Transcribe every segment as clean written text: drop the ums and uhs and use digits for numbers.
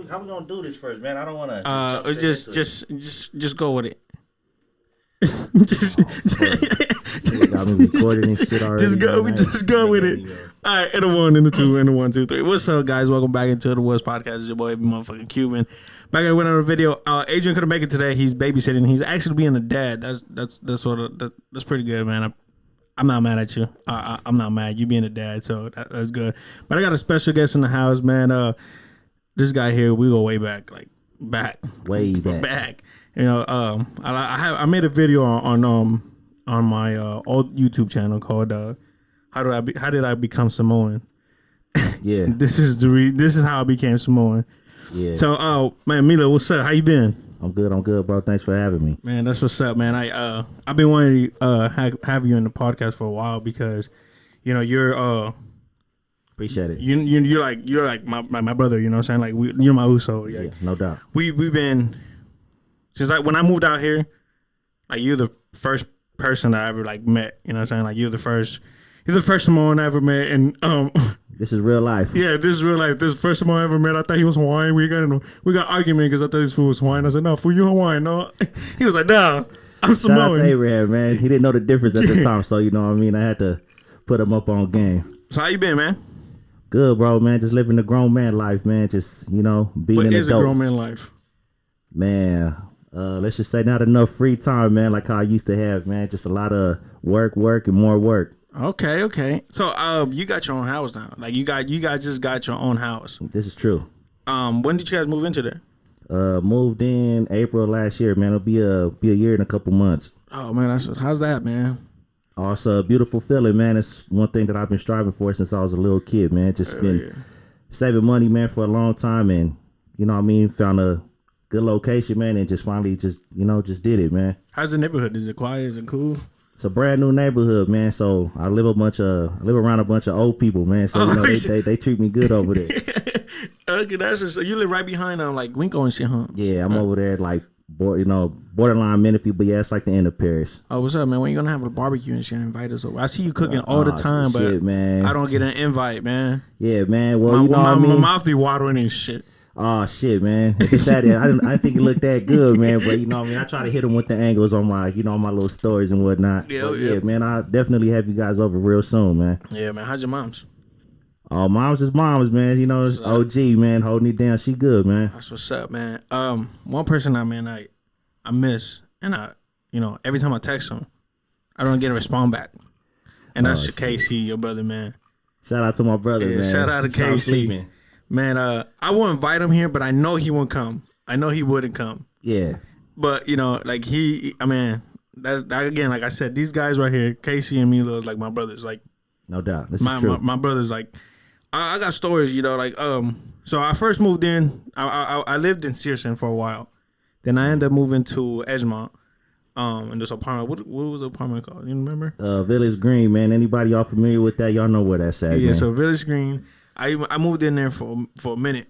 how we gonna do this first, man? I don't want to. Just go with it. So got me recording and shit already. Just go with it. All right, and a 1, and a 2, and a 1, 2, 3. What's up, guys? Welcome back into the Woodz podcast. It's your boy, motherfucking Cuban. Back at another video. Adrian couldn't make it today. He's babysitting. He's actually being a dad. That's pretty good, man. I'm not mad at you. I'm not mad. You being a dad, so that's good. But I got a special guest in the house, man. This guy here, we go way back, way back. You know, I made a video on my old YouTube channel called How Did I Become Samoan? Yeah. This is how I became Samoan. Yeah. So, man, Milo, what's up? How you been? I'm good, bro. Thanks for having me. Man, that's what's up, man. I've been wanting to have you in the podcast for a while because, you know, you're appreciate it. You're like my brother. You know what I'm saying? Like you're my Uso. Yeah, no doubt. We've been since when I moved out here. Like you're the first person that I ever met. You know what I'm saying? Like you're the first Samoan I ever met, and this is real life. Yeah, this is real life. This is the first Samoan I ever met. I thought he was Hawaiian. We got argument because I thought this fool was Hawaiian. I said, no, fool, you Hawaiian. No, he was like, nah, I'm Samoan. Shout out to Abraham, man. He didn't know the difference at the time, so you know what I mean. I had to put him up on game. So how you been, man? Good, bro, man. Just living the grown man life, man. Just being an adult. What is a grown man life? Man, let's just say not enough free time, man. Like how I used to have, man. Just a lot of work, and more work. Okay. So, you got your own house now. Like you guys just got your own house. This is true. When did you guys move into there? Moved in April last year, man. It'll be a year in a couple months. Oh man, how's that, man? Oh, it's a beautiful feeling, man. It's one thing that I've been striving for since I was a little kid, man. Just been saving money, man, for a long time, and you know what I mean. Found a good location, man, and just finally just did it, man. How's the neighborhood? Is it quiet? Is it cool? It's a brand new neighborhood, man. So I live around a bunch of old people, man. So they treat me good over there. Okay, so you live right behind like Winko and shit, huh? Yeah, I'm over there like borderline Menifee, but yeah, it's like the end of Paris. Oh, what's up, man? When you gonna have a barbecue and shit? Invite us over. I see you cooking all the time, but man. I don't get an invite, man. Yeah, man. Well, my mouth be watering and shit. Oh shit, man! If it's that, I didn't think it looked that good, man. But you know what I mean. I try to hit them with the angles on my, my little stories and whatnot. Yeah, man. I'll definitely have you guys over real soon, man. Yeah, man. How's your mom's? Oh, mom's is mom's, man. You know, it's OG, man, holding it down. She good, man. That's what's up, man. One person I miss, and every time I text him, I don't get a response back, and that's Casey, your brother, man. Shout out to my brother, man. Shout out to Casey. Man, I won't invite him here, but I know he won't come. I know he wouldn't come. Yeah. But, that's again, like I said, these guys right here, Casey and Milo, is like my brothers. Like, no doubt. This is true. My brothers, like, I got stories, so I first moved in, I lived in Searson for a while. Then I ended up moving to Edgemont, in this apartment. What was the apartment called? You remember? Village Green, man. Anybody y'all familiar with that? Y'all know where that's at, yeah, man. So Village Green. I moved in there for a minute,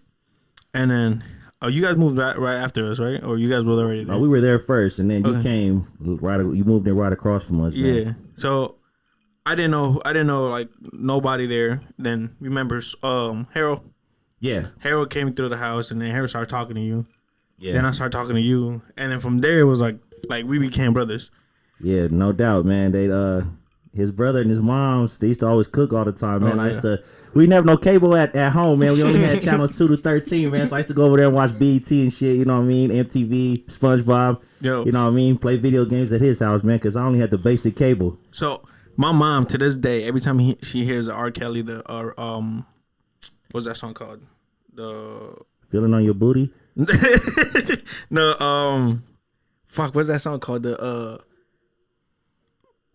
and then you guys moved right after us, right? Or you guys were already there? No, we were there first, and then you came you moved in right across from us, man. Yeah. So I didn't know like nobody there. Then remember Harold? Yeah. Harold came through the house, and then Harold started talking to you. Yeah. Then I started talking to you, and then from there it was like we became brothers. Yeah, no doubt, man. They his brother and his moms, they used to always cook all the time, man. Oh, yeah. We didn't have no cable at home, man. We only had channels 2 to 13, man. So I used to go over there and watch BET and shit, you know what I mean? MTV, SpongeBob, you know what I mean? Play video games at his house, man, because I only had the basic cable. So my mom, to this day, every time she hears R. Kelly, what's that song called? Feeling on Your Booty? No, what's that song called?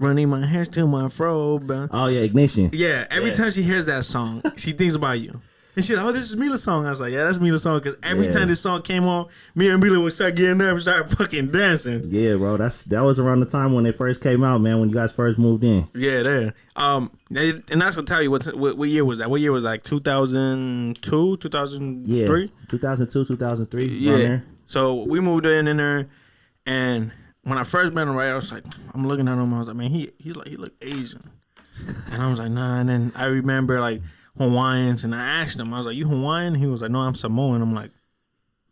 Running my hairs to my fro. Oh, yeah, Ignition. Yeah, every time she hears that song, she thinks about you. And she's like, oh, this is Mila's song. I was like, yeah, that's Mila's song. Because every time this song came on, me and Mila would start getting up and start fucking dancing. Yeah, bro. That was around the time when it first came out, man, when you guys first moved in. Yeah, there. And that's going to tell you what year was that? What year was that? Like 2002, 2003? Yeah, 2002, 2003. Yeah. There. So we moved in there, and when I first met him, right, I was like, I'm looking at him, I was like, man, he looked Asian. And I was like, nah. And then I remember like Hawaiians, and I asked him, I was like, you Hawaiian? He was like, no, I'm Samoan. I'm like,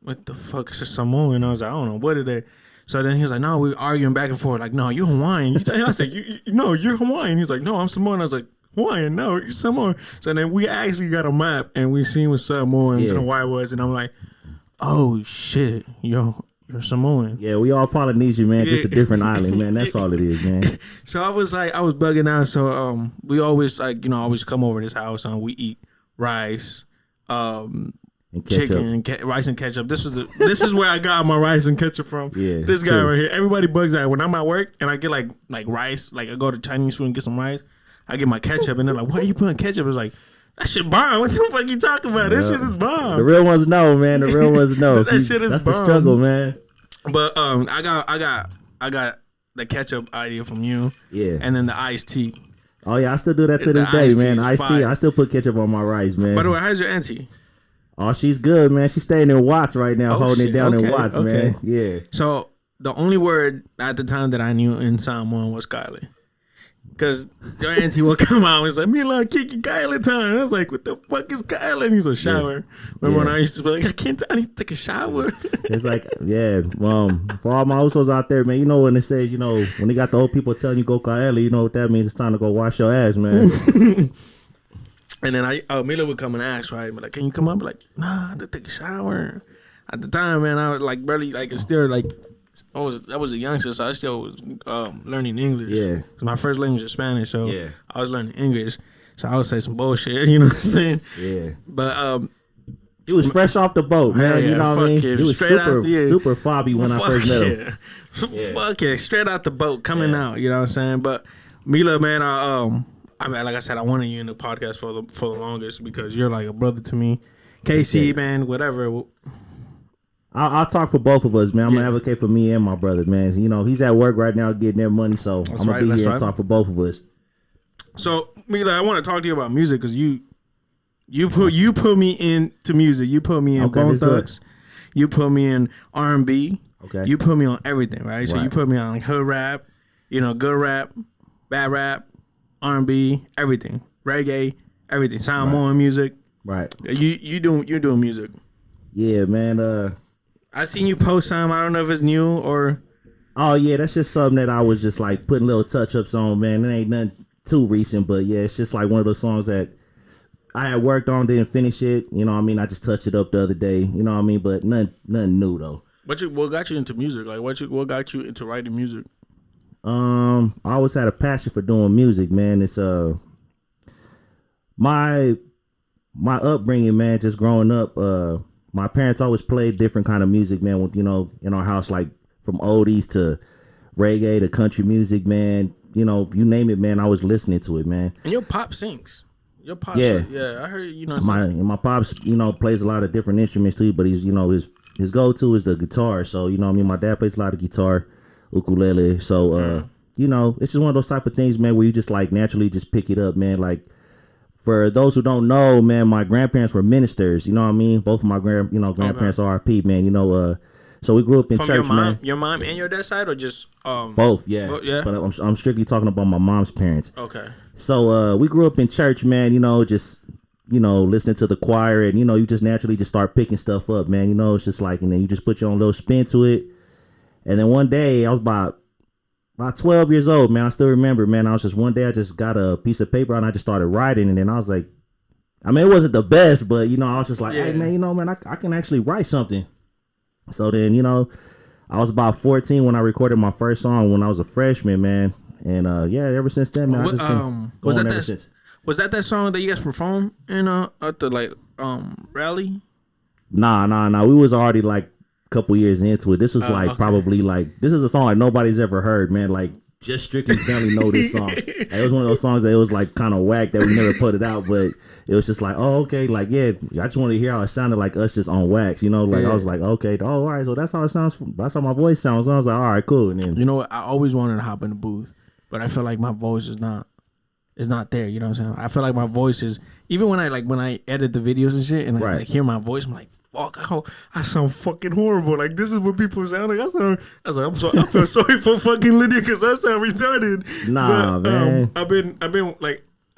what the fuck is a Samoan? I was like, I don't know, what are they? So then he was like, no, we were arguing back and forth. Like, no, you're Hawaiian. I was like, no, you're Hawaiian. He's like, no, I'm Samoan. I was like, Hawaiian, no, you're Samoan. So then we actually got a map and we seen what Samoan and Hawaii was. And I'm like, oh, shit, you're Samoan. Yeah, we all Polynesian, man. Just a different island, man. That's all it is, man. So I was bugging out. So we always always come over to this house and we eat rice, And chicken, rice and ketchup. This is where I got my rice and ketchup from. Yeah, this guy right here. Everybody bugs out when I'm at work and I get like rice. Like I go to Chinese food and get some rice. I get my ketchup and they're like, "What are you putting ketchup?" It's like, that shit bomb. What the fuck you talking about? This shit is bomb. The real ones know, man. The real ones know. That shit is That's bomb. the struggle, man. But I got the ketchup idea from you. Yeah. And then the iced tea. Oh yeah, I still do that to this day, man. Iced tea. I still put ketchup on my rice, man. By the way, how's your auntie? Oh, she's good, man. She's staying in Watts right now, holding it down in Watts, man. Yeah. So the only word at the time that I knew in Samoan was Kylie. Because your auntie will come out and was like, Mila, Kiki, Kylie time. I was like, what the fuck is Kylie? And he's like, shower. Remember when I used to be like, I need to take a shower. It's like, for all my usos out there, man, you know when it says, when they got the old people telling you go Kylie, you know what that means? It's time to go wash your ass, man. And then Mila would come and ask, right? But like, can you come up? I'm like, nah, I have to take a shower. At the time, man, I was like barely still like I was a youngster, so I still was learning English. Yeah. Cause my first language is Spanish, so I was learning English. So I would say some bullshit, you know what I'm saying? Yeah. But it was fresh off the boat, man. You know what I mean? It was super fobby when I first met him. Fuck it, straight out the boat, coming out. You know what I'm saying? But Mila, man, I mean, like I said, I wanted you in the podcast for the longest because you're like a brother to me. KC, man, whatever. I'll talk for both of us, man. I'm gonna advocate for me and my brother, man. He's at work right now getting their money, so I'm gonna be here and talk for both of us. So, Mila, I want to talk to you about music because you put me into music. You put me in Bone Thugs. You put me in R&B. Okay. You put me on everything, right? So you put me on like hood rap, good rap, bad rap, R&B, everything, reggae, everything, Samoan music. Right. You're doing music. Yeah, man. I seen you post some. I don't know if it's new or. Oh yeah, that's just something that I was just like putting little touch ups on, man. It ain't nothing too recent, but yeah, it's just like one of those songs that I had worked on, didn't finish it. You know what I mean? I just touched it up the other day. You know what I mean? But nothing new though. What got you into music? Like what got you into writing music? I always had a passion for doing music, man. It's my upbringing, man. Just growing up, my parents always played different kind of music, man. With, in our house, like from oldies to reggae to country music, man. You name it, man. I was listening to it, man. And your pop sings. Your pop, yeah, I heard. My pops, plays a lot of different instruments too. But he's, his go to is the guitar. So my dad plays a lot of guitar, ukulele. So it's just one of those type of things, man, where you just like naturally just pick it up, man. Like. For those who don't know, man, my grandparents were ministers. You know what I mean? Both of my grandparents are RP, man. So we grew up in church, man. Your mom and your dad's side, or just both? Yeah, But I'm strictly talking about my mom's parents. Okay. So we grew up in church, man. Just listening to the choir, and you just naturally just start picking stuff up, man. It's just like, and then you just put your own little spin to it. And then one day I was about 12 years old, man. I still remember, man. One day I just got a piece of paper and I just started writing. And then I was like, it wasn't the best, but, I was just like, hey, man, man, I can actually write something. So then, I was about 14 when I recorded my first song when I was a freshman, man. And, ever since then, man, I just been going ever since. Was that song that you guys performed in at the, rally? Nah. We was already, couple years into it. This was probably this is a song like nobody's ever heard, man. Like just strictly family know this song. It was one of those songs that it was like kind of whack that we never put it out, but it was just like, oh, okay, like I just wanted to hear how it sounded like us just on wax, I was like, okay, all right, so that's how it sounds. That's how my voice sounds. So I was like, all right, cool. And then what? I always wanted to hop in the booth, but I feel like my voice is not there. You know what I'm saying? I feel like my voice is even when I edit the videos and shit, and I hear my voice, I'm like, fuck, I sound fucking horrible. Like this is what people sound like. I'm sorry. I feel sorry for fucking Lydia because I sound retarded. Nah, but, man. I've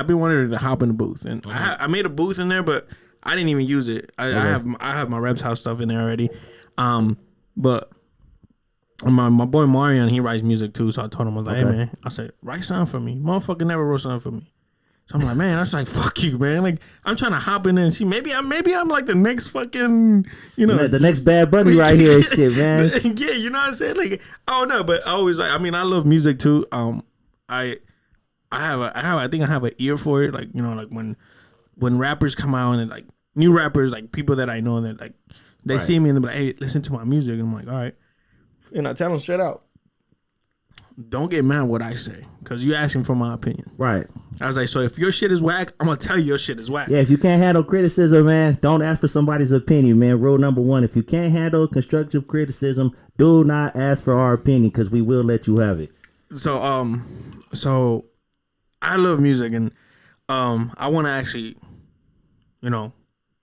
been wanting to hop in the booth, and I made a booth in there, but I didn't even use it. I have my Reps House stuff in there already. But my boy Marion, he writes music too. So I told him, I was like, hey man, I said, write something for me. Motherfucker never wrote something for me. So I'm like, man, I was like, fuck you, man. Like, I'm trying to hop in there and see. Maybe I'm like the next fucking, the next Bad Bunny right here and shit, man. Yeah, you know what I'm saying? Like, I don't know, but I always like. I mean, I love music too. I think I have an ear for it. Like, like when rappers come out and like new rappers, like people that I know, and like they see me and they're like, hey, listen to my music. And I'm like, all right. And I tell them straight out, don't get mad what I say, because you asking for my opinion. Right. I was like, so if your shit is whack, I'm going to tell you your shit is whack. Yeah, if you can't handle criticism, man, don't ask for somebody's opinion, man. Rule number 1, if you can't handle constructive criticism, do not ask for our opinion, because we will let you have it. So, so I love music, and I want to actually,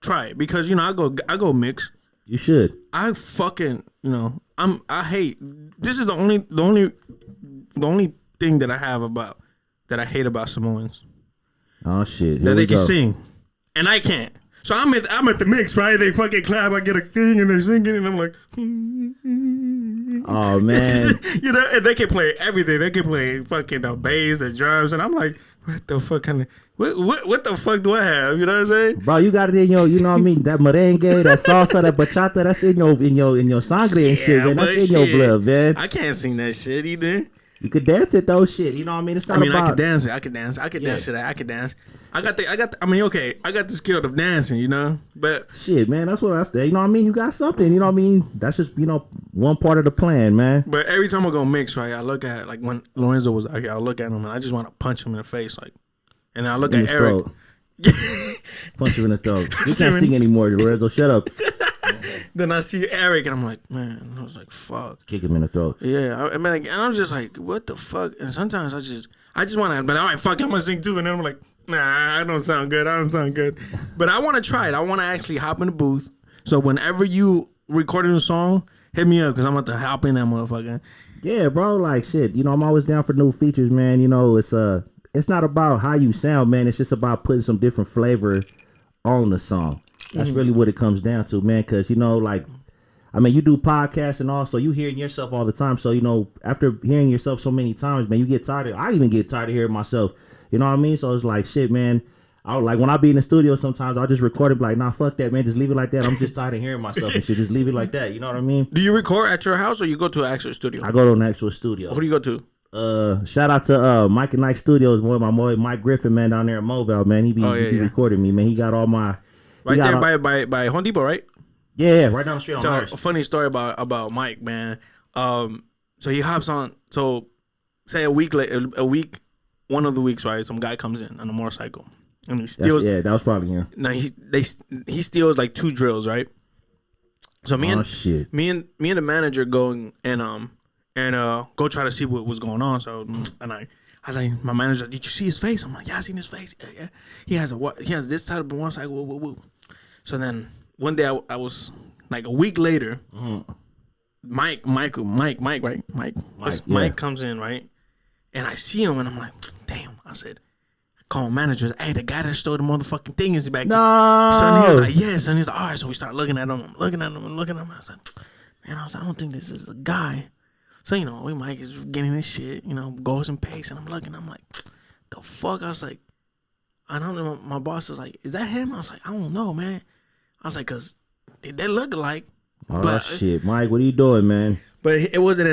try it, because, I go mix. You should. I fucking, I hate, this is the only thing that I hate about Samoans. Oh shit! That they can sing, and I can't. So I'm at the mix, right? They fucking clap, I get a thing, and they're singing, and I'm like, oh man, and they can play everything. They can play fucking the bass, the drums, and I'm like, what the fuck what the fuck do I have? You know what I'm saying? Bro, you got it in your, what I mean, that merengue, that salsa, that bachata, that's in your sangre and shit, man. That's in your blood, man. I can't sing that shit either. You could dance it though, shit. You know what I mean? It's not about. I could dance it. I could dance to that. I could dance. I got the skill of dancing, but shit, man, that's what I say. You know what I mean? You got something. You know what I mean? That's just one part of the plan, man. But every time I go mix, right, I look at, like, when Lorenzo was out here, I look at him and I just want to punch him in the face, like, and then I look at Eric. Punch him in the throat. You can't sing anymore, Lorenzo. Shut up. Then I see Eric and I'm like, man, I was like, fuck. Kick him in the throat. Yeah, and I'm just like, what the fuck? And sometimes I just want to, but all right, fuck, I'm gonna sing too. And then I'm like, nah, I don't sound good. But I want to try it. I want to actually hop in the booth. So whenever you recording a song, hit me up, because I'm about to hop in that motherfucker. Yeah, bro, like shit. I'm always down for new features, man. It's not about how you sound, man. It's just about putting some different flavor on the song. That's really what it comes down to, man. Because, you do podcasts and all, so you hearing yourself all the time. So, after hearing yourself so many times, man, you get tired. I even get tired of hearing myself. You know what I mean? So it's like, shit, man. When I be in the studio sometimes, I'll just record it, like, nah, fuck that, man. Just leave it like that. I'm just tired of hearing myself and shit. Just leave it like that. You know what I mean? Do you record at your house or you go to an actual studio? I go to an actual studio. Who do you go to? Shout out to Mike and Nike Studios, my boy Mike Griffin, man, down there in Mobile, man. He be recording me, man. He got all my by Home Depot, right? Yeah, right down the street on Harris. A funny story about Mike, man. So he hops on. So say one of the weeks, right? Some guy comes in on a motorcycle and he steals. That was probably him. No, he steals like 2 drills, right? So me and the manager go and go try to see what was going on. So I was like, my manager, did you see his face? I'm like, yeah, I seen his face. Yeah. He has this type of motorcycle. Woo. So then one day I was like a week later, Mike, right? Mike comes in, right? And I see him and I'm like, damn. I said, call manager, hey, the guy that stole the motherfucking thing is back. No. So he was like, yes. And he's like, all right. So we start looking at him. I'm looking at him. I was like, man, I don't think this is the guy. So, Mike is getting this shit, goes and pace, and I'm looking, I'm like, the fuck? I was like, I don't know. My boss was like, is that him? I was like, I don't know, man. I was like, because they look alike. Oh, shit. Mike, what are you doing, man? But it wasn't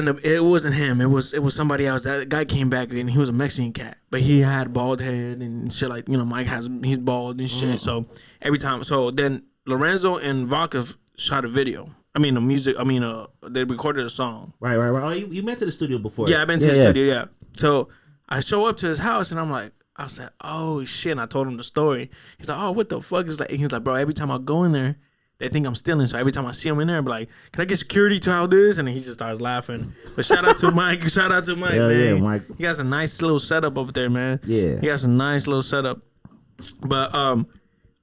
him. It was somebody else. That guy came back, and he was a Mexican cat. But he had bald head and shit like, Mike he's bald and shit. So every time. So then Lorenzo and Vodka shot a video. They recorded a song. Right. Oh, you been to the studio before? Yeah, I've been to the studio, yeah. So I show up to his house and I'm like, I said, oh shit. And I told him the story. He's like, oh, what the fuck is that? He's like, bro, every time I go in there, they think I'm stealing. So every time I see him in there, I'm like, can I get security to how this? And then he just starts laughing. But shout out to Mike. Hell man. Yeah, Mike. He has a nice little setup over there, man. Yeah. He has a nice little setup. But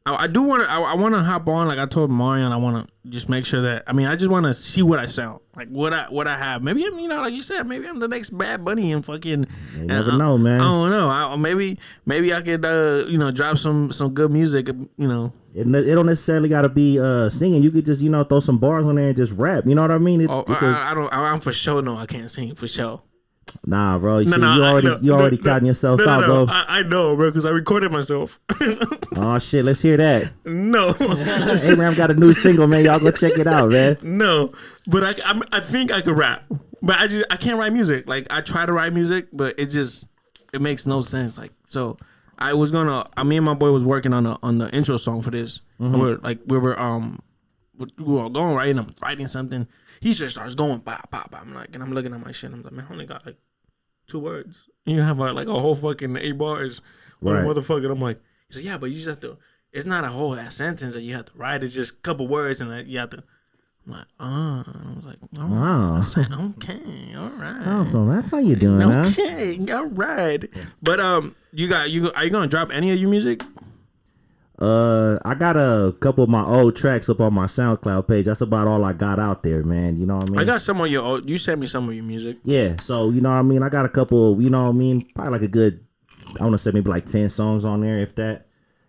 I do want to. I want to hop on. Like I told Marion, I want to just make sure that. I just want to see what I sound like. What I have. Maybe like you said. Maybe I'm the next Bad Bunny and fucking. You never know, man. I don't know. Maybe I could drop some good music. It don't necessarily got to be singing. You could just, throw some bars on there and just rap. You know what I mean? I'm for sure. No, I can't sing for sure. Nah, bro. You already counting yourself out, bro. I know, bro, because I recorded myself. Oh shit, let's hear that. No. Abraham got a new single, man. Y'all go check it out, man. No, but I think I could rap, but I can't write music. Like I try to write music, but it makes no sense. Like so. I was me and my boy was working on the intro song for this. Mm-hmm. We were going right, and I'm writing something. He just starts going pop pop. I'm like, and I'm looking at my shit. I'm like, man, I only got like 2 words. And you have like a whole fucking 8 bars. Right. Motherfucker. I'm like, he said, yeah, but you just have to. It's not a whole ass sentence that you have to write. It's just a couple words, and you have to. I'm like, And I was like, all right. I said, okay, all right. Oh, so that's how you doing, okay, all right. But are you gonna drop any of your music? I got a couple of my old tracks up on my SoundCloud page. That's about all I got out there, man. You know what I mean? I got some of your old. You sent me some of your music. Yeah, so you know what I mean. I got a couple. You know what I mean? Probably like a good. I want to say maybe like 10 songs on there, if that.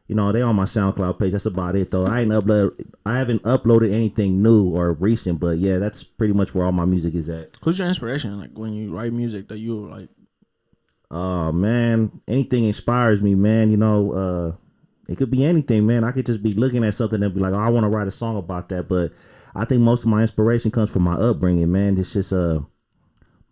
They on my SoundCloud page. That's about it, though. I haven't uploaded anything new or recent, but yeah, that's pretty much where all my music is at. Who's your inspiration? Like when you write music that you like? Oh man, anything inspires me, man. It could be anything, man. I could just be looking at something and be like, oh, I want to write a song about that. But I think most of my inspiration comes from my upbringing, man. It's just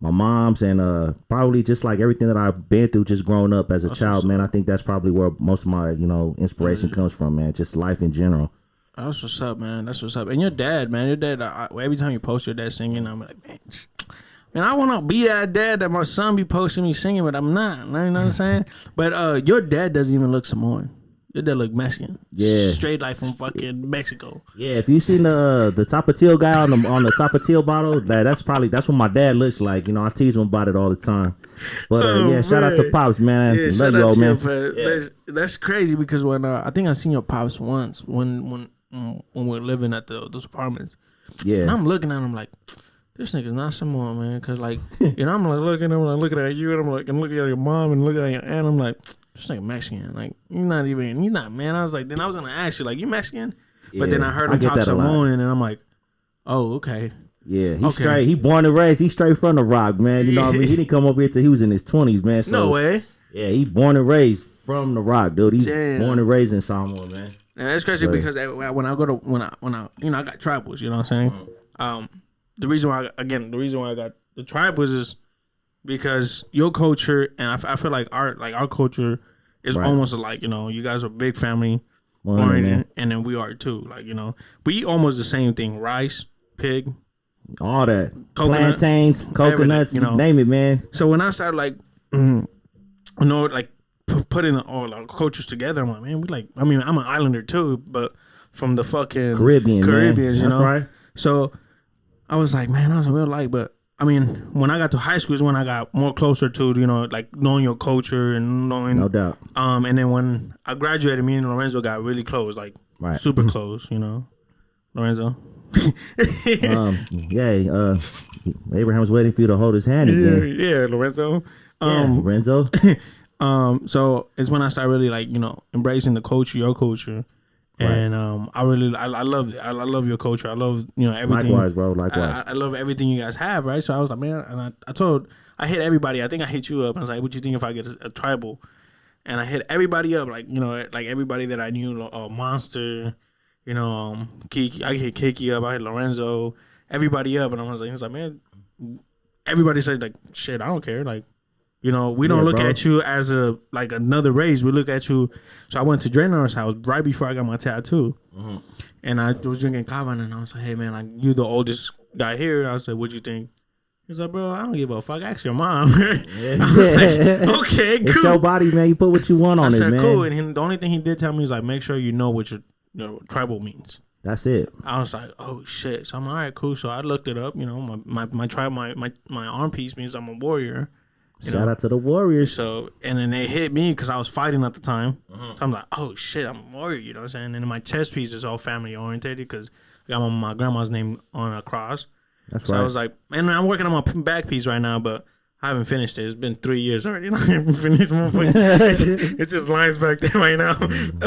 my mom's and probably just like everything that I've been through just growing up as a child, man. I think that's probably where most of my, inspiration comes from, man. Just life in general. That's what's up, man. That's what's up. And your dad, man. Your dad, every time you post your dad singing, I'm like, man, I want to be that dad that my son be posting me singing, but I'm not. You know what I'm saying? But your dad doesn't even look Samoan. Your dad look Mexican. Yeah. Straight like from fucking Mexico. Yeah, if you seen the Tapatio guy on the Tapatio bottle, that's what my dad looks like. I tease him about it all the time. But shout out to Pops, man. Yeah, love you, old man. Yeah. That's crazy because when I think I seen your Pops once when we were living at those apartments. Yeah. And I'm looking at him like, this nigga's not Samoan, man. Cause like, I'm like looking at you, and I'm looking at your mom and looking at your aunt. I'm like, this nigga Mexican. Like, you're not, man. I was like, then I was gonna ask you, like, you Mexican? But then I heard him talk Samoan, and I'm like, oh, okay. Yeah, he's straight. He born and raised. He's straight from the Rock, man. You know what I mean? He didn't come over here till he was in his 20s, man. So, no way. Yeah, he born and raised from the Rock, dude. He's born and raised in Samoa, man. And that's crazy because when I I got tribals. You know what I'm saying? The reason why I got the tribals is because your culture, and I feel like our culture is almost like, you guys are a big family oriented, and then we are too. Like, we eat almost the same thing: rice, pig, all that, plantains, coconuts, you name it, man. So when I started like, putting all our cultures together, I'm like, man, I'm an islander too, but from the fucking Caribbeans, That's right. So I was like, man, I was real like, but when I got to high school is when I got more closer to, like knowing your culture and knowing. No doubt. And then when I graduated, me and Lorenzo got really close, like super close, Lorenzo. Abraham was waiting for you to hold his hand again. Yeah, Lorenzo. Lorenzo. So it's when I started really like, embracing the culture, your culture. And I love it. I love your culture. I love everything. Likewise, bro. Likewise. I love everything you guys have, right? So I was like, man, and I hit everybody. I think I hit you up, and I was like, what do you think if I get a tribal? And I hit everybody up, like like everybody that I knew, Monster, Kiki. I hit Kiki up. I hit Lorenzo. Everybody up, and I was like, man, everybody said like, shit, I don't care, like. We don't look at you as another race. We look at you. So I went to Dranor's house right before I got my tattoo. Mm-hmm. And I was drinking kava, and I was like, hey, man, like, you the oldest guy here. I said, what'd you think? He was like, bro, I don't give a fuck. Ask your mom. I was like, okay, cool. It's your body, man. You put what you want on it, man. Cool. And the only thing he did tell me is like, make sure you know what your tribal means. That's it. I was like, oh, shit. So I'm like, all right, cool. So I looked it up. My tribe, my arm piece means I'm a warrior. Shout out to the Warriors. So, and then they hit me because I was fighting at the time. So I'm like, oh shit, I'm a warrior, you know what I'm saying? And then my chest piece is all family orientated because I got my grandma's name on a cross. That's right. So I was like, and I'm working on my back piece right now, but I haven't finished it. It's been 3 years already. And I haven't finished it's just lines back there right now.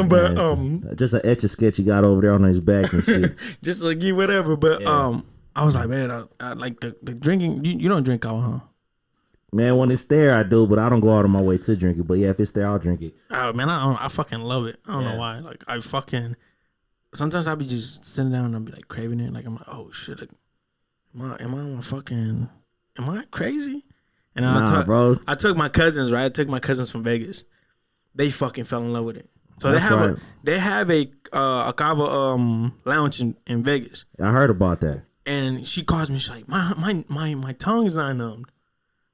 But just an etch a sketch he got over there on his back and shit. just like you whatever. But I was like, man, I like the drinking. You don't drink alcohol, huh? Man, when it's there, I do, but I don't go out of my way to drink it. But yeah, if it's there, I'll drink it. Oh man, I fucking love it. I don't know why. Like I fucking sometimes I'll be just sitting down and I'll be like craving it. Like I'm like, oh shit, like am I crazy? And bro. I took my cousins, right? I took my cousins from Vegas. They fucking fell in love with it. So they have a Cava lounge in Vegas. I heard about that. And she calls me. She's like, my tongue is not numbed.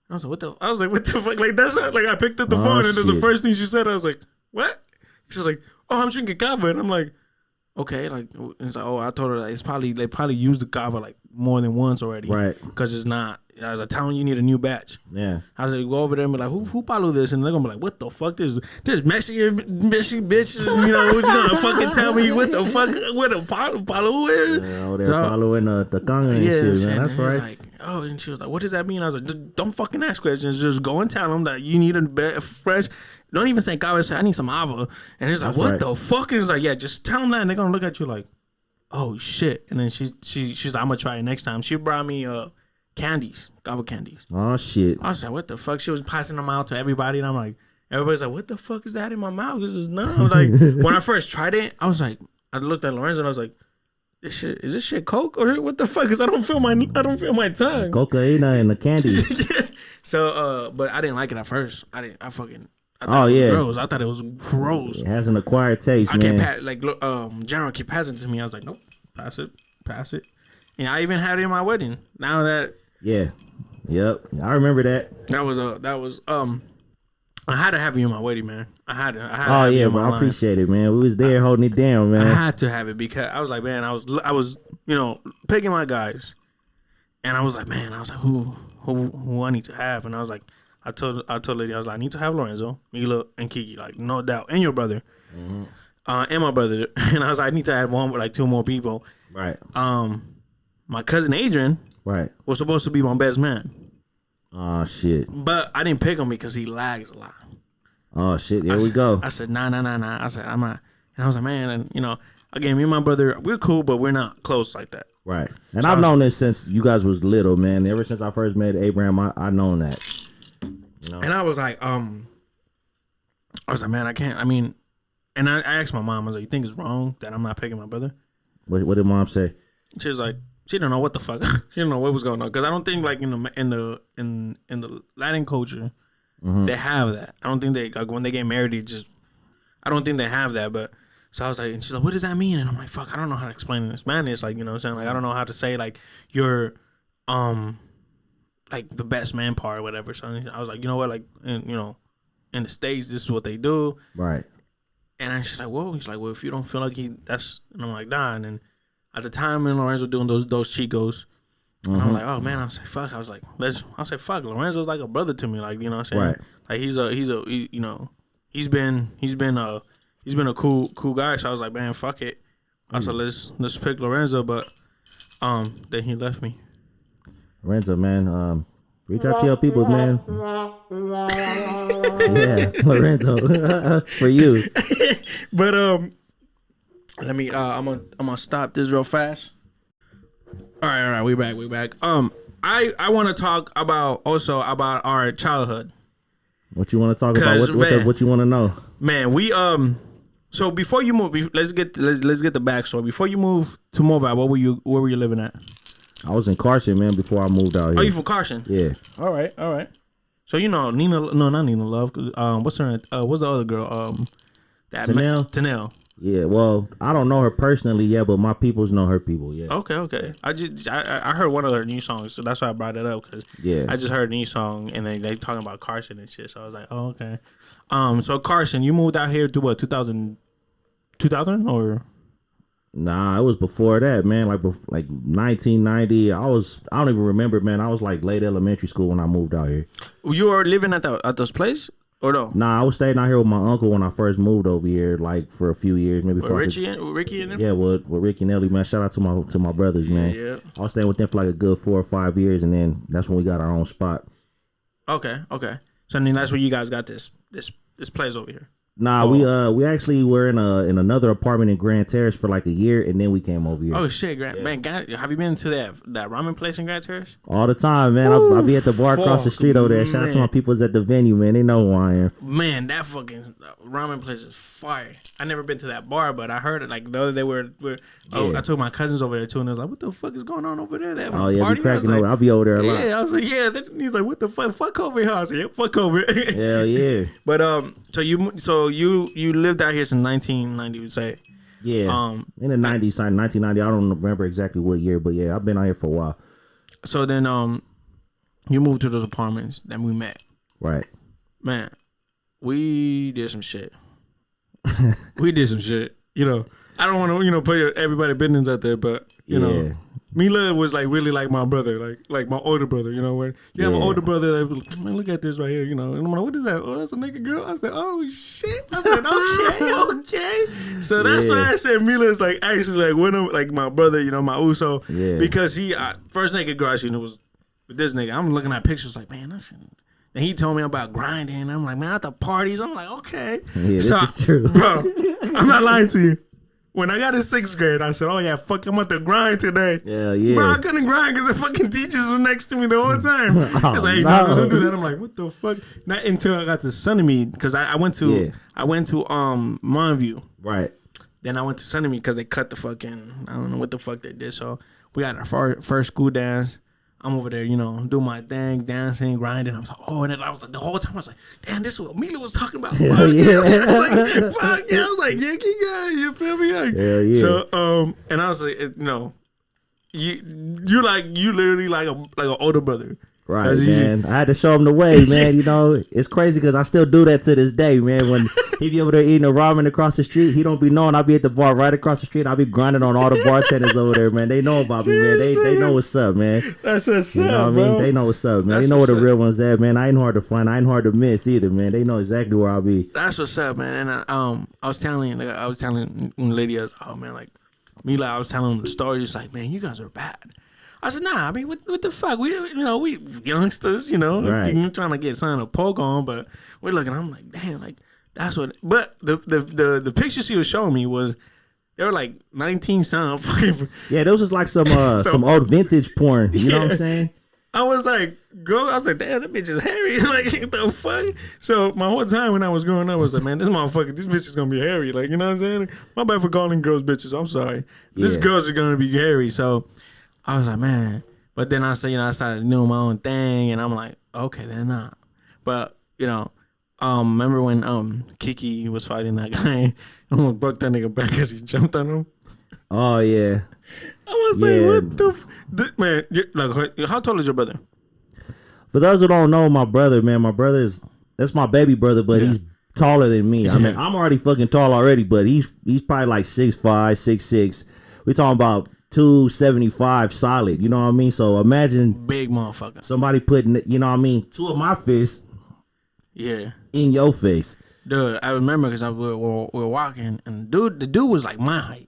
I was like, what the fuck? Like that's not like I picked up the phone and that's the first thing she said. I was like, what? She's like, oh, I'm drinking Cava, and I'm like, okay, like it's like, oh, I told her like, they probably used the Cava like more than once already, right? Because it's not. I was like, telling you need a new batch. Yeah. I was like, go over there and be like, who follow this? And they're gonna be like, what the fuck? There's Mexican bitches, you know, who's gonna fucking tell me what the fuck what a follow is? Yeah, over there following the conga and shit, man. That's right. Like, oh, and she was like, what does that mean? I was like, don't fucking ask questions. Just go and tell them that you need a fresh. Don't even say Cava. Say I need some Ava. And he's like, what the fuck? And he's like, yeah, just tell them that, and they're gonna look at you like, oh shit. And then she's like, I'm gonna try it next time. She brought me candies, Cava candies. Oh shit! I was like, what the fuck? She was passing them out to everybody, and I'm like, everybody's like, what the fuck is that in my mouth? This is numb. Like when I first tried it, I was like, I looked at Lorenzo and I was like, is this shit Coke or what the fuck? Because I don't feel my tongue. Cocaine and the candy. So, but I didn't like it at first. I thought it was gross. I thought it was gross. It has an acquired taste, man. General kept passing it to me. I was like, nope, pass it. And I even had it in my wedding. Now that. Yeah. Yep. I remember that. That was I had to have you in my wedding, man. I had to have you in my line. I appreciate it, man. We was there holding it down, man. I had to have it because I was like, man, I was picking my guys. And I was like, who I need to have? And I was like, I told lady, I was like, I need to have Lorenzo, Mila, and Kiki, like no doubt, and your brother. Mm-hmm. And my brother. And I was like, I need to have one with like two more people. Right. My cousin Adrian was supposed to be my best man. Oh shit! But I didn't pick him because he lags a lot. Oh shit! Here we go. I said nah. I said I'm not. And I was like, man, and again, me and my brother, we're cool, but we're not close like that. Right. And so I've known this since you guys was little, man. Ever since I first met Abraham, I known that. And I was like, man, I can't. I mean, and I asked my mom, I was like, you think it's wrong that I'm not picking my brother? What did mom say? She was like, she didn't know what the fuck. She didn't know what was going on because I don't think like in the Latin culture they have that. I don't think they like when they get married. I don't think they have that. But so I was like, and she's like, what does that mean? And I'm like, fuck, I don't know how to explain it in Spanish. Like, you know what I'm saying? Like, I don't know how to say like your like the best man part or whatever. So I was like, you know what? Like, in the States, this is what they do. Right. And then she's like, whoa. He's like, well, if you don't feel like that's, and I'm like, nah. And then at the time, me and Lorenzo doing those Chicos, and I'm like, oh man, I was like, fuck. I was like, fuck. Lorenzo's like a brother to me, like, you know what I'm saying? Right. Like he's been a cool guy. So I was like, man, fuck it. I said, let's pick Lorenzo, but then he left me. Lorenzo, man, reach out to your people, man. Yeah, Lorenzo, for you. But let me. I'm gonna stop this real fast. All right. We back. I want to talk about our childhood. What you want to talk about? What you want to know? Man, we So before you move, let's get the backstory. Before you moved to Mobile, where were you living at? I was in Carson, man. Before I moved out here. Oh, you from Carson? Yeah. All right. So not Nina Love. What's her name? What's the other girl? Tanel. Yeah, well, I don't know her personally yet, but my peoples know her people. Yeah. Okay. I heard one of her new songs, so that's why I brought it up because I just heard a new song and they talking about Carson and shit. So I was like, oh, okay. So Carson, you moved out here to what? 2000 or? Nah, it was before that, man. Like 1990. I don't even remember, man. I was like late elementary school when I moved out here. You were living at this place? Or no? Nah, I was staying out here with my uncle when I first moved over here, like for a few years, maybe. With Ricky and them? Yeah, with Ricky and Ellie, man. Shout out to my brothers, man. Yeah. I was staying with them for like a good 4 or 5 years, and then that's when we got our own spot. Okay. So I mean, that's where you guys got this place over here. Nah, we actually were in another apartment in Grand Terrace for like a year, and then we came over here. Oh shit, man! Have you been to that ramen place in Grand Terrace? All the time, man. I'll be at the bar across the street over there. Shout out to my people at the venue, man. They know who I am. Man, that fucking ramen place is fire. I never been to that bar, but I heard it like the other day. I took my cousins over there too, and they was like, "What the fuck is going on over there?" Oh yeah, be cracking over. I'll be over there a lot. Yeah, I was like, yeah. He's like, "What the fuck? Fuck over here." I was like, "Yeah, fuck over." Hell yeah. But so you lived out here since 1990, you say? Yeah. In the 90s, 1990. I don't remember exactly what year, but yeah, I've been out here for a while. So then you moved to those apartments that we met. Right. Man, we did some shit. You know, I don't want to, put everybody's business out there, but you know, Mila was like really like my brother, like my older brother. You know, where you have an older brother that was like, man, look at this right here. You know, and I'm like, what is that? Oh, that's a naked girl. I said, oh shit. I said, okay. So that's why I said Mila is like actually like one of like my brother. You know, my Uso. Yeah. Because he first naked girl I seen was with this nigga. I'm looking at pictures like, man, that shit. And he told me about grinding. I'm like, man, at the parties. I'm like, okay. Yeah, this is true. Bro, I'm not lying to you. When I got in 6th grade, I said, oh, yeah, fuck, I'm at the grind today. Yeah. Bro, I couldn't grind because the fucking teachers were next to me the whole time. It's like, hey, don't do that. I'm like, what the fuck? Not until I got to Sunnymead, because I went to Monview. Right. Then I went to Sunnymead because they cut the fucking, I don't know what the fuck they did. So we got our first school dance. I'm over there, doing my thing, dancing, grinding. I was like, oh, and then I was like, the whole time I was like, damn, this is what Mila was talking about. Fuck yeah. I was like, fuck yeah. I was like, Yankee guy, you feel me? Like, hell yeah. So, and I was like, you literally like an older brother. Right, man. I had to show him the way, man. It's crazy because I still do that to this day, man. When he be over there eating a ramen across the street, he don't be knowing I be at the bar right across the street. I be grinding on all the bartenders over there, man. They know about me, man. They know what's up, man. That's what's up, what I mean? Bro. They know what's up, man. They know where the real ones at, man. I ain't hard to find. I ain't hard to miss either, man. They know exactly where I'll be. That's what's up, man. And I was telling Lydia, oh man, like Mila, I was telling him the story. He's like, man, you guys are bad. I said, nah, I mean, what the fuck? We youngsters, right. trying to get something to poke on, but we're looking, I'm like, damn, like, that's what, but the pictures he was showing me was, they were like 19 something. Yeah, those was like some old vintage porn, you know what I'm saying? I was like, girl, I was like, damn, that bitch is hairy. Like, what the fuck? So my whole time when I was growing up, I was like, man, this bitch is gonna be hairy. Like, you know what I'm saying? My bad for calling girls bitches. I'm sorry. These girls are gonna be hairy. So I was like, man. But then I said, I started doing my own thing, and I'm like, okay, then not. But remember when Kiki was fighting that guy? I almost broke that nigga back because he jumped on him. Oh yeah. I was like, what the man? Like, how tall is your brother? For those who don't know, my brother, man, that's my baby brother, but he's taller than me. I mean, I'm already fucking tall already, but he's probably like 6'5", 6'6". We talking about 275 solid. You know what I mean? So imagine big motherfucker. Somebody putting, two of my fists. Yeah. In your face. Dude, I remember because we were walking, and the dude was like my height.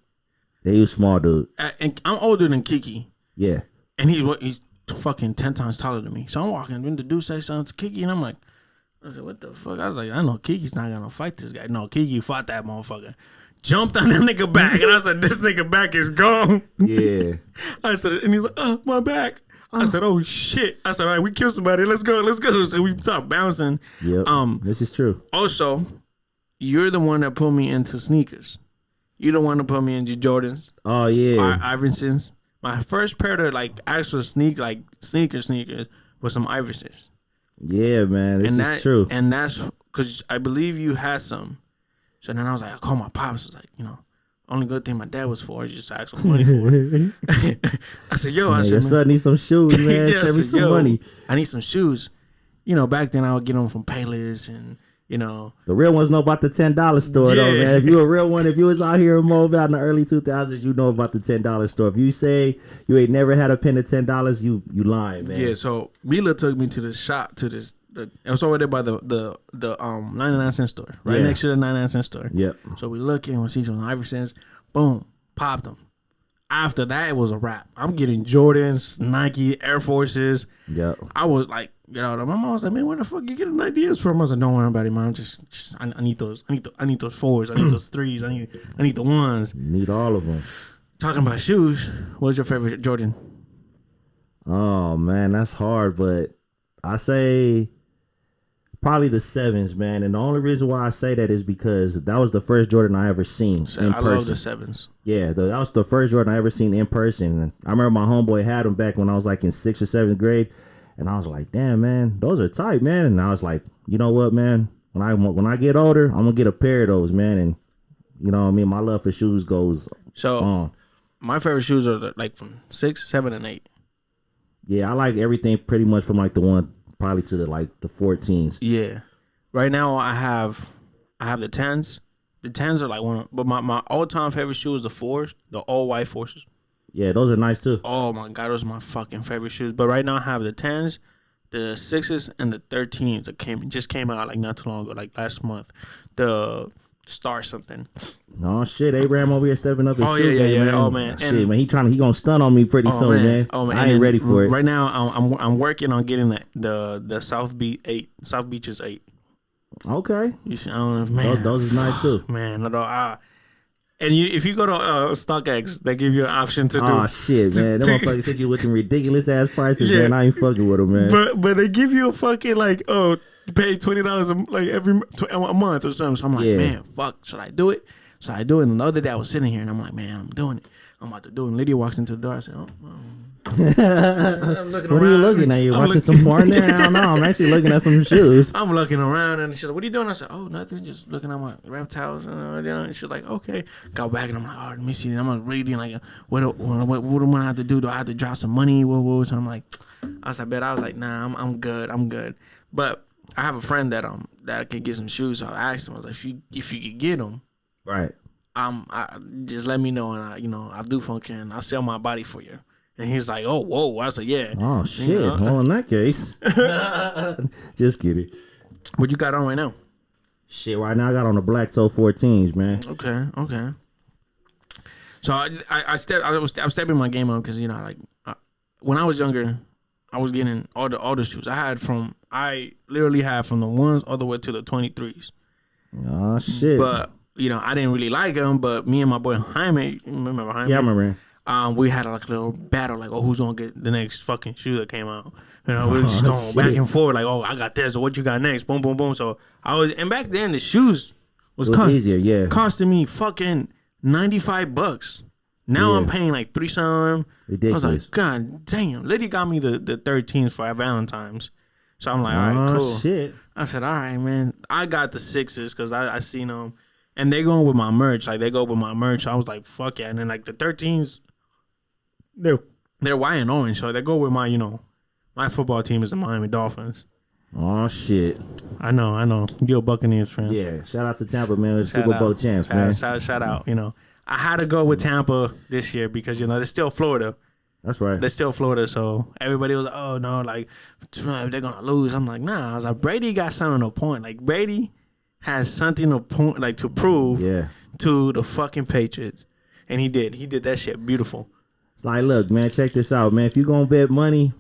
Yeah, he was small, dude. And I'm older than Kiki. Yeah. And he's fucking 10 times taller than me. So I'm walking, and the dude says something to Kiki, and I'm like, I said, what the fuck? I was like, I know Kiki's not gonna fight this guy. No, Kiki fought that motherfucker. Jumped on that nigga back, and I said, this nigga back is gone. Yeah. I said, and he's like, oh, my back. I said, oh shit. I said, all right, we killed somebody. Let's go. So we started bouncing. Yep. This is true. Also, you're the one that put me into sneakers. You the one that put me into Jordans. Oh yeah. Iversons. My first pair of like actual sneakers was some Iversons. Yeah, man. This is true. And that's because I believe you had some. So then I was like, I called my pops. I was like, only good thing my dad was for is just to ask for money for it. I said, yo, your son needs some shoes, man. Send me some money. I need some shoes. Back then I would get them from Payless and, the real ones know about the $10 store, though, man. If you a real one, if you was out here in Mobile in the early 2000s, you know about the $10 store. If you say you ain't never had a pen of $10, you lying, man. Yeah, so Mila took me to the shop, it was over there by the 99-cent store, right next to the 99-cent store. Yep. So we look and we see some Iversons. Boom, popped them. after that, it was a wrap. I'm getting Jordans, Nike, Air Forces. Yeah. I was like, my mom was like, man, where the fuck you getting ideas from? I was like, don't worry about it, mom. I need those. I need those 4s. I need those 3s. I need the 1s. Need all of them. Talking about shoes, what's your favorite Jordan? Oh man, that's hard, but I say probably the 7s, man. And the only reason why I say that is because that was the first Jordan I ever seen in person. I love the 7s. Yeah, that was the first Jordan I ever seen in person. And I remember my homeboy had them back when I was like in 6th or 7th grade. And I was like, damn, man, those are tight, man. And I was like, you know what, man? When I get older, I'm going to get a pair of those, man. And, you know what I mean? My love for shoes goes on. My favorite shoes are like from 6, 7, and 8. Yeah, I like everything pretty much from like the 1 probably to the 14s. Yeah. Right now, I have the 10s. The 10s are like one of, but my all-time favorite shoe is the 4s, the all-white forces. Yeah, those are nice too. Oh my God, those are my fucking favorite shoes. But right now I have the 10s, the 6s, and the 13s that just came out like not too long ago, like last month. The star something. Oh shit, Abraham over here stepping up his shoe game, man. Oh man, shit, man, he gonna stun on me pretty soon, man. Oh man, I ain't ready for it. Right now I'm working on getting the South Beaches 8. Okay. You see, I don't know if, man, those is nice too. Man, and if you go to StockX, they give you an option to do. Oh shit, man! Them motherfuckers hit you with them ridiculous ass prices, man. I ain't fucking with them, man. But they give you a fucking like, oh, pay $20 like every a month or something. So I'm like, man, fuck, should I do it? Should I do it? And the other day I was sitting here and I'm like, man, I'm doing it. I'm about to do it. And Lydia walks into the door. I said, what are you looking at? You watching some porn there? I don't know. I'm actually looking at some shoes. I'm looking around and she's like, what are you doing? I said, oh, nothing. Just looking at my reptiles. And she's like, okay. Got back and I'm like, oh, let me see. And I'm reading like, what do I have to do? Do I have to drop some money? What? So I'm like, I was like, nah, I'm good. But I have a friend that can get some shoes. So I asked him, I was like, if you could get them, right? I just let me know, and I do function. I'll sell my body for you. And he's like, oh, whoa. I said, yeah. Oh, shit. Well, in that case. Just kidding. What you got on right now? Shit, right now I got on the Black Toe 14s, man. Okay. So I'm stepping my game up because, when I was younger, I was getting all the shoes. I literally had from the 1s all the way to the 23s. Oh, shit. But, I didn't really like them, but me and my boy Jaime, remember Jaime? Yeah, I remember him. We had like a little battle, like, oh, who's gonna get the next fucking shoe that came out? We were just going back and forth, like, oh, I got this, or what you got next? Boom, boom, boom. So and back then the shoes was easier, yeah, costing me fucking $95. Now I'm paying like $3 something. Ridiculous. I was like, God damn. Lydia got me the 13s for Valentine's. So I'm like, all right, cool. Shit. I said, all right, man. I got the 6s because I seen them. And they going with my merch. Like, they go with my merch. I was like, fuck yeah. And then, like, the 13s, they're white and orange. So they go with my, my football team is the Miami Dolphins. Oh, shit. I know. You're a Buccaneers fan. Yeah. Shout out to Tampa, man. With Super Bowl champs, man. Shout out, I had to go with Tampa this year because, they're still Florida. That's right. They're still Florida, so everybody was like, oh, no, like, they're going to lose. I'm like, nah. I was like, Brady got something to point. Like, Brady has something to point, like, to prove to the fucking Patriots. And he did. He did that shit beautiful. It's like, look, man, check this out, man. If you're going to bet money,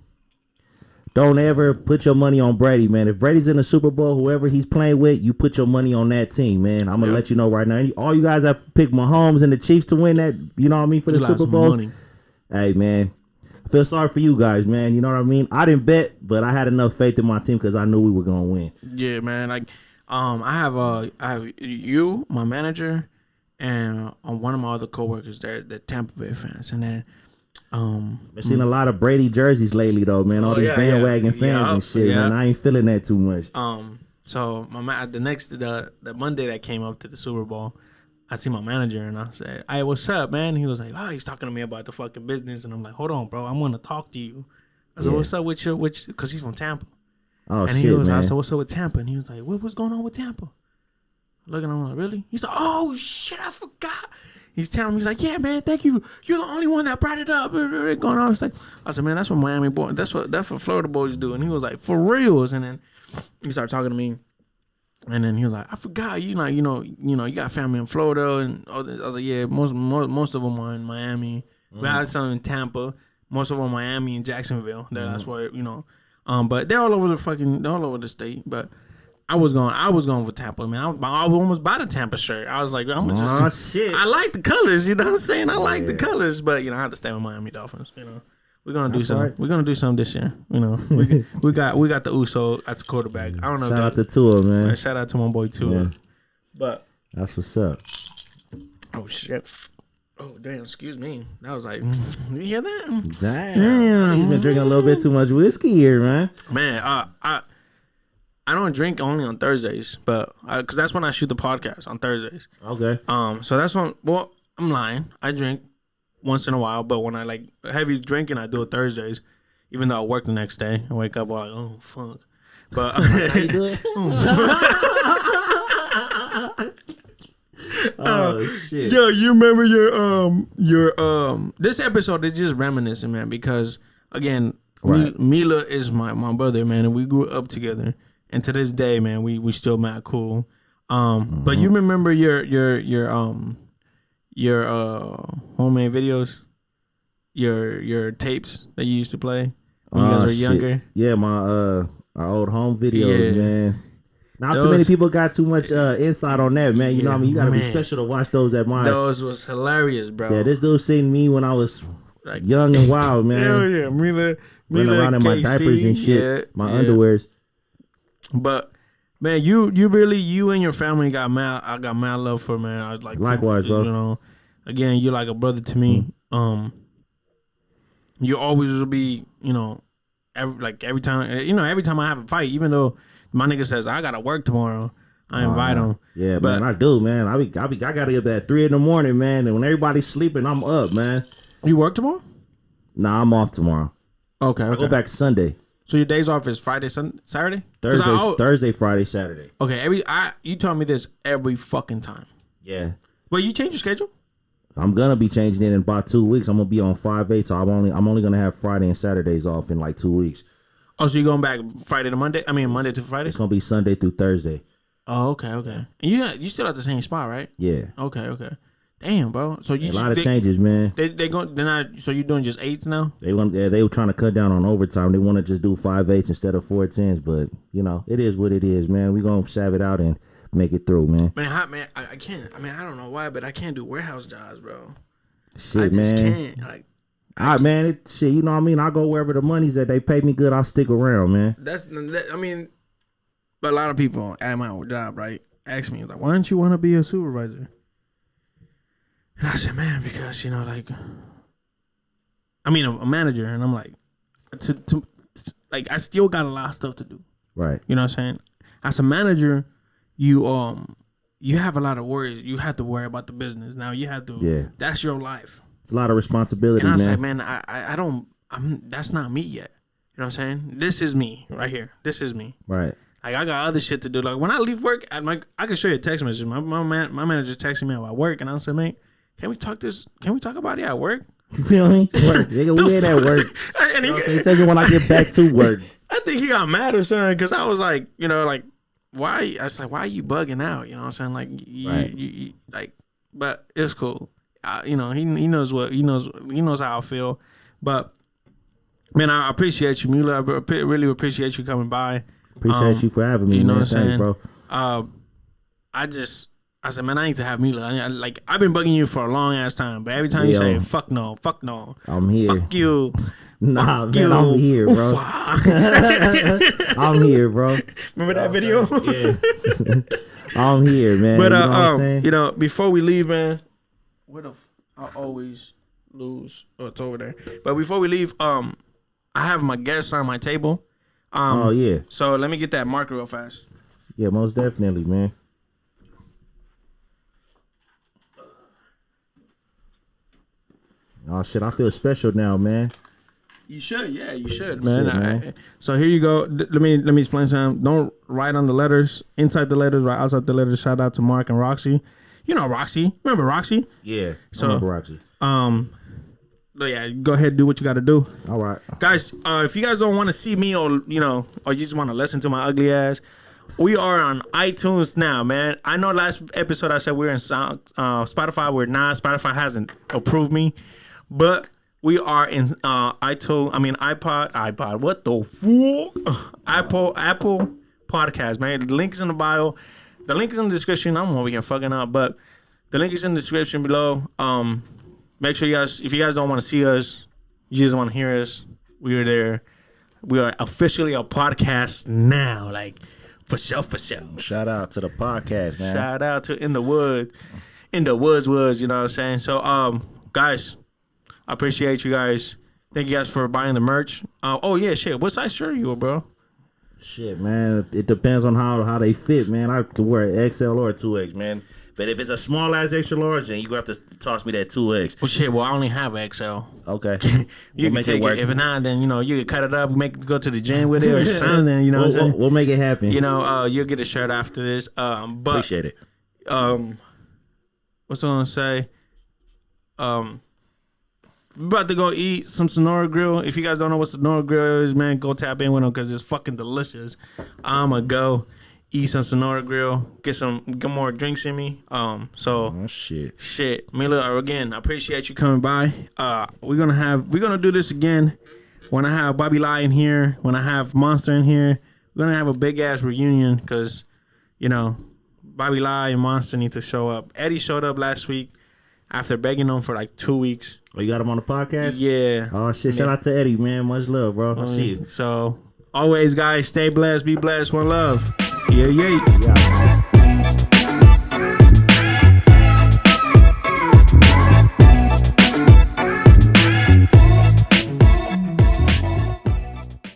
don't ever put your money on Brady, man. If Brady's in the Super Bowl, whoever he's playing with, you put your money on that team, man. I'm going to let you know right now. All you guys that pick Mahomes and the Chiefs to win that, you know what I mean, for the Super Bowl. Money. Hey, man, I feel sorry for you guys, man. You know what I mean? I didn't bet, but I had enough faith in my team because I knew we were going to win. Yeah, man. Like, I have you, my manager, and one of my other coworkers. They're Tampa Bay fans, and then I've seen a lot of Brady jerseys lately, though, man. All these bandwagon fans and shit, man. I ain't feeling that too much. So the Monday that came up to the Super Bowl, I see my manager and I said, "Hey, what's up, man?" He was like, "Oh, he's talking to me about the fucking business," and I'm like, "Hold on, bro, I want to talk to you." I said, "What's up with you?" Because he's from Tampa. Oh, and shit, man. I said, man. "What's up with Tampa?" And he was like, "What's going on with Tampa?" Looking at him like, "Really?" He's like, "Oh shit, I forgot." He's telling me, he's like, "Yeah, man, thank you. You're the only one that brought it up." Going on. I said, "Man, that's what Miami boys. That's what Florida boys do." And he was like, "For reals." And then he started talking to me, and then he was like, "I forgot. You got family in Florida and all this." I was like, "Yeah, most of them are in Miami." We had some in Tampa, most of them Miami and Jacksonville. That's where but they're all over the state. But I was going for Tampa, man. I almost bought a Tampa shirt. I was like, shit. I like the colors, you know what I'm saying? I like the colors, but I have to stay with Miami Dolphins, We're gonna do something. Right. We're gonna do something this year. We got the Uso as a quarterback. I don't know. Shout out to Tua, man. Shout out to my boy Tua. Yeah. But that's what's up. Oh shit. Oh damn. Excuse me. That was like, you hear that? Damn. He's been drinking a little bit too much whiskey here, man. Man, I don't drink only on Thursdays, but because that's when I shoot the podcast on Thursdays. Okay. So that's when. Well, I'm lying. I drink once in a while, but when I like heavy drinking, I do it Thursdays. Even though I work the next day, I wake up like, oh fuck. But how you do it? Oh shit. Yo, you remember your this episode is just reminiscing, man, because again, Mila is my brother, man, and we grew up together, and to this day, man, we still mad cool. But you remember your homemade videos, your tapes that you used to play when you guys were younger. Yeah, our old home videos, man. Not too many people got too much insight on that, man. You know what I mean? You gotta be special to watch those at mine. Those was hilarious, bro. Yeah, this dude seen me when I was young and wild, man. Hell yeah, Mila running around in my diapers and shit, my underwears. But man, you really, you and your family got mad. I got mad love for, man. I was like, likewise, bro. Again, you're like a brother to me. You always will be, every time, every time I have a fight, even though my nigga says I gotta work tomorrow, I invite him. Yeah, but, man, I do, man. I gotta get up at 3 a.m, man. And when everybody's sleeping, I'm up, man. You work tomorrow? Nah, I'm off tomorrow. Okay. I go back Sunday. So your days off is Friday, Saturday? Thursday, Friday, Saturday. Okay, you tell me this every fucking time. Yeah. But you change your schedule? I'm gonna be changing it in about 2 weeks. I'm gonna be on 5/8, so I'm only gonna have Friday and Saturdays off in like 2 weeks. Oh, so you're going back Friday to Monday? I mean Monday to Friday? It's gonna be Sunday through Thursday. Oh, okay. And you still at the same spot, right? Yeah. Okay. Damn, bro. So you a lot of changes, man. They're not. So you're doing just 8s now? They were trying to cut down on overtime. They want to just do 5/8 instead of 4/10s. But it is what it is, man. We gonna shove it out and make it through, man. Man, I can't. I mean, I don't know why, but I can't do warehouse jobs, bro. Shit, I just man. Can't. Man, shit. You know what I mean? I go wherever the money's at. They pay me good. I'll stick around, man. But a lot of people at my old job, right, ask me like, why don't you want to be a supervisor? And I said, man, because a manager, and I'm like, I still got a lot of stuff to do. Right. You know what I'm saying? As a manager, you have a lot of worries. You have to worry about the business. Now you have to. Yeah. That's your life. It's a lot of responsibility, man. And I was like, man, I don't. That's not me yet. You know what I'm saying? This is me right here. This is me. Right. Like I got other shit to do. Like when I leave work, I can show you a text message. My manager texting me about work, and I said, man, can we talk about it at work? You feel me? Work. Nigga, we ain't at work. And he tell me when I get back to work. I think he got mad or something because I was like, why? I was like, why are you bugging out? You know what I'm saying? Like, you but it's cool. He knows he knows how I feel. But man, I appreciate you, Mula. I really appreciate you coming by. Appreciate you for having me. You know what I'm saying, bro. I said, man, I need to have Mila. I've been bugging you for a long ass time, but every time you say, fuck no, I'm here. Fuck you. Nah, man, I'm here, bro. I'm here, bro. Remember that video? Yeah. I'm here, man. But you know what I'm saying? Before we leave, man, I always lose. Oh, it's over there. But before we leave, I have my guests on my table. Oh yeah. So let me get that marker real fast. Yeah, most definitely, man. Oh shit, I feel special now, man. You should, yeah, you should, man. Shit, man. So here you go. Let me explain something. Don't write on the letters. Inside the letters, right outside the letters. Shout out to Mark and Roxy. You know Roxy. Remember Roxy? Yeah. I remember Roxy. But yeah, go ahead, do what you got to do. All right, guys. If you guys don't want to see me, or you just want to listen to my ugly ass, we are on iTunes now, man. I know last episode I said we were in Spotify. We're not. Spotify hasn't approved me. But we are in iPod. What the fuck? Apple Podcast, man. The link is in the bio. The link is in the description. I'm over here fucking up, but the link is in the description below. Make sure you guys, if you guys don't want to see us, you just want to hear us, we are there. We are officially a podcast now. Like, for sure. Shout out to the podcast, man. Shout out to In the Woods, you know what I'm saying? So, guys, I appreciate you guys. Thank you guys for buying the merch. Oh yeah, shit. What size shirt are you, bro? Shit, man. It depends on how they fit, man. I could wear an XL or a 2X, man. But if it's a small ass extra large, then you gonna have to toss me that 2X. Well, shit. Well, I only have XL. Okay. You can take it. If not, then you can cut it up, go to the gym with it or something. You know what I'm saying? We'll make it happen. You'll get a shirt after this. But appreciate it. What's I gonna say? We're about to go eat some Sonora Grill. If you guys don't know what Sonora Grill is, man, go tap in with them because it's fucking delicious. I'ma go eat some Sonora Grill, get more drinks in me. Shit. Mila, again, I appreciate you coming by. We're gonna do this again when I have Bobby Lie in here, when I have Monster in here. We're gonna have a big ass reunion because, Bobby Lie and Monster need to show up. Eddie showed up last week after begging him for like 2 weeks. Oh, you got him on the podcast? Yeah. Oh, shit. Shout out to Eddie, man. Much love, bro. I see you. So, always, guys, stay blessed, be blessed, one love. Yeah.